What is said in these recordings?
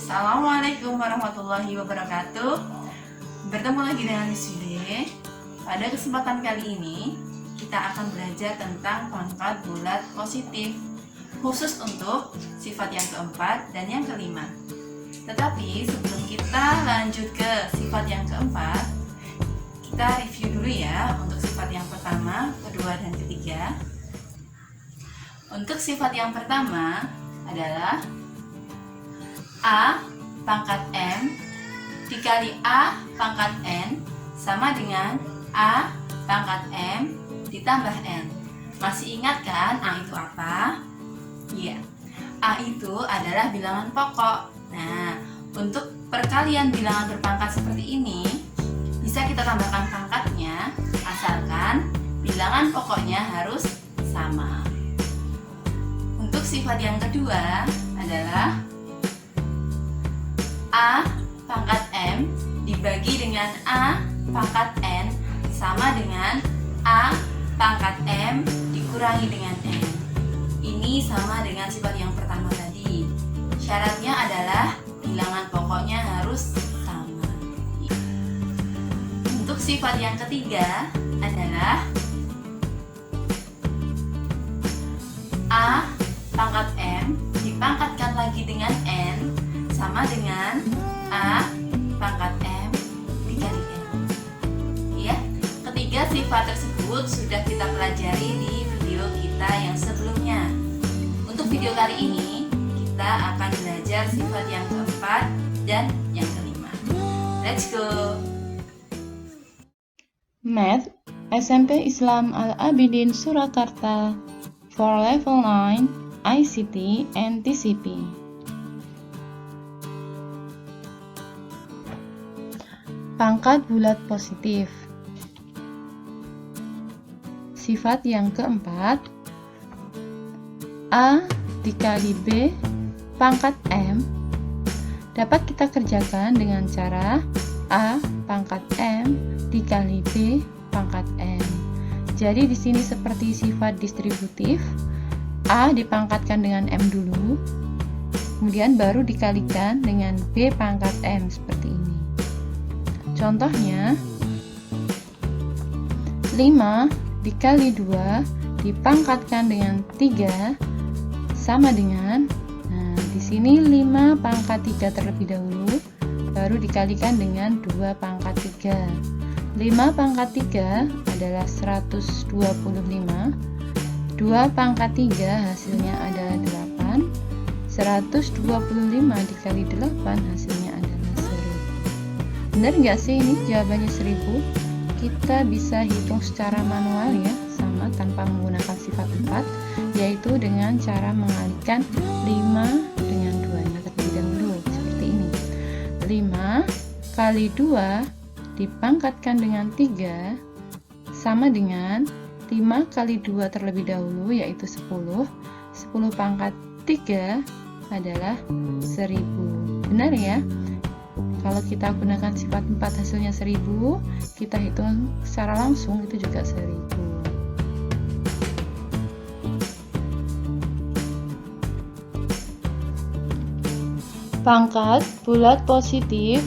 Assalamualaikum warahmatullahi wabarakatuh. Bertemu lagi dengan Miss Vide. Pada kesempatan kali ini kita akan belajar tentang pangkat bulat positif, khusus untuk sifat yang keempat dan yang kelima. Tetapi sebelum kita lanjut ke sifat yang keempat, kita review dulu ya untuk sifat yang pertama, kedua, dan ketiga. Untuk sifat yang pertama adalah A pangkat M dikali A pangkat N sama dengan A pangkat M ditambah N. Masih ingat kan A itu apa? Iya, A itu adalah bilangan pokok. Nah, untuk perkalian bilangan berpangkat seperti ini bisa kita tambahkan pangkatnya asalkan bilangan pokoknya harus sama. Untuk sifat yang kedua adalah A pangkat M dibagi dengan A pangkat N sama dengan A pangkat M dikurangi dengan N. Ini sama dengan sifat yang pertama tadi. Syaratnya adalah bilangan pokoknya harus sama. Untuk sifat yang ketiga adalah A pangkat M dipangkatkan lagi dengan N sama dengan A pangkat M dikali N. Ya, ketiga sifat tersebut sudah kita pelajari di video kita yang sebelumnya. Untuk video kali ini kita akan belajar sifat yang keempat dan yang kelima. Let's go. Math SMP Islam Al-Abidin Surakarta for level 9 ICT and TCP. Pangkat bulat positif. Sifat yang keempat, A dikali B pangkat M dapat kita kerjakan dengan cara A pangkat M dikali B pangkat M. Jadi di sini seperti sifat distributif, A dipangkatkan dengan M dulu, kemudian baru dikalikan dengan B pangkat M seperti ini. Contohnya, 5 dikali 2 dipangkatkan dengan 3 sama dengan, di sini 5 pangkat 3 terlebih dahulu, baru dikalikan dengan 2 pangkat 3. 5 pangkat 3 adalah 125, 2 pangkat 3 hasilnya adalah 8, 125 dikali 8 hasilnya adalah 1000. Benar nggak sih ini jawabannya 1000? Kita bisa hitung secara manual ya, sama tanpa menggunakan sifat 4, yaitu dengan cara mengalihkan 5 dengan 2-nya terlebih dahulu, seperti ini. 5 kali 2 dipangkatkan dengan 3 sama dengan 5 kali 2 terlebih dahulu, yaitu 10. 10 pangkat 3 adalah 1000. Benar ya? Kalau kita gunakan sifat 4 hasilnya 1000, kita hitung secara langsung itu juga 1000. Pangkat bulat positif,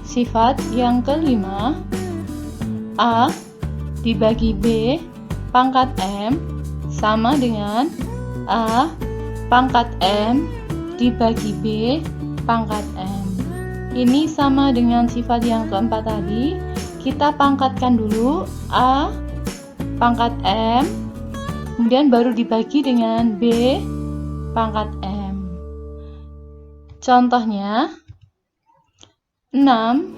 sifat yang kelima, A dibagi B pangkat M sama dengan A pangkat M dibagi B pangkat M. Ini sama dengan sifat yang keempat tadi. Kita pangkatkan dulu A pangkat M, kemudian baru dibagi dengan B pangkat M. Contohnya, 6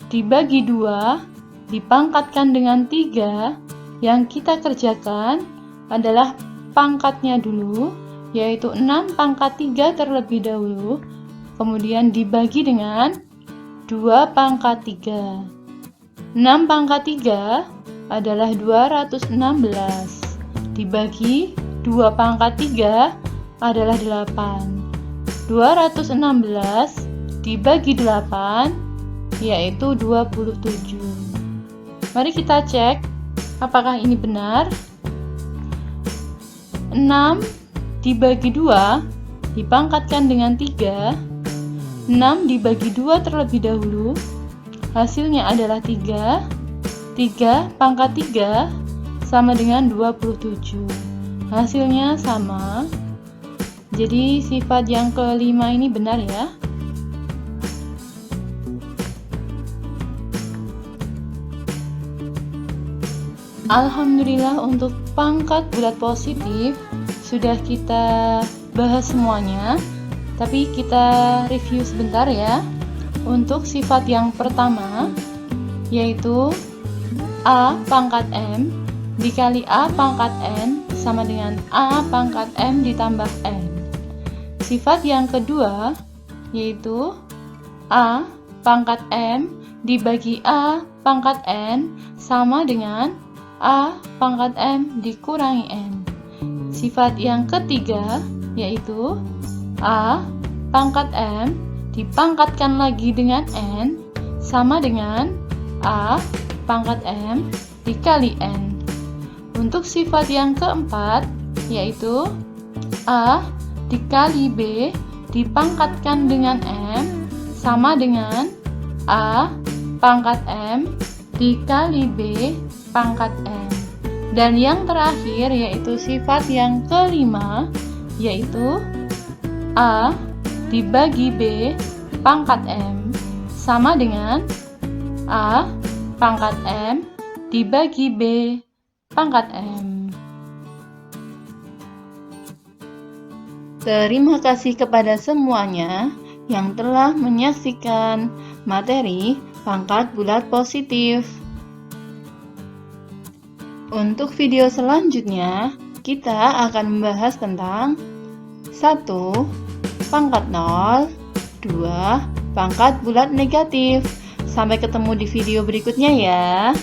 dibagi 2 dipangkatkan dengan 3. Yang kita kerjakan adalah pangkatnya dulu, yaitu 6 pangkat 3 terlebih dahulu, kemudian dibagi dengan 2 pangkat 3. 6 pangkat 3 adalah 216. Dibagi 2 pangkat 3 adalah 8. 216 dibagi 8 yaitu 27. Mari kita cek apakah ini benar. 6 dibagi 2 dipangkatkan dengan 3 6 dibagi 2 terlebih dahulu, hasilnya adalah 3. 3 pangkat 3 sama dengan 27. Hasilnya sama. Jadi sifat yang kelima ini benar ya. Alhamdulillah, untuk pangkat bulat positif sudah kita bahas semuanya. Tapi kita review sebentar ya. Untuk sifat yang pertama yaitu A pangkat M dikali A pangkat N sama dengan A pangkat M ditambah N. Sifat yang kedua yaitu A pangkat M dibagi A pangkat N sama dengan A pangkat M dikurangi N. Sifat yang ketiga yaitu A pangkat M dipangkatkan lagi dengan N sama dengan A pangkat M dikali N. Untuk sifat yang keempat yaitu A dikali B dipangkatkan dengan M sama dengan A pangkat M dikali B pangkat M. Dan yang terakhir yaitu sifat yang kelima yaitu A dibagi B pangkat M sama dengan A pangkat M dibagi B pangkat M. Terima kasih kepada semuanya yang telah menyaksikan materi pangkat bulat positif. Untuk video selanjutnya, kita akan membahas tentang 1. Pangkat 0, 2. Pangkat bulat negatif. Sampai ketemu di video berikutnya ya.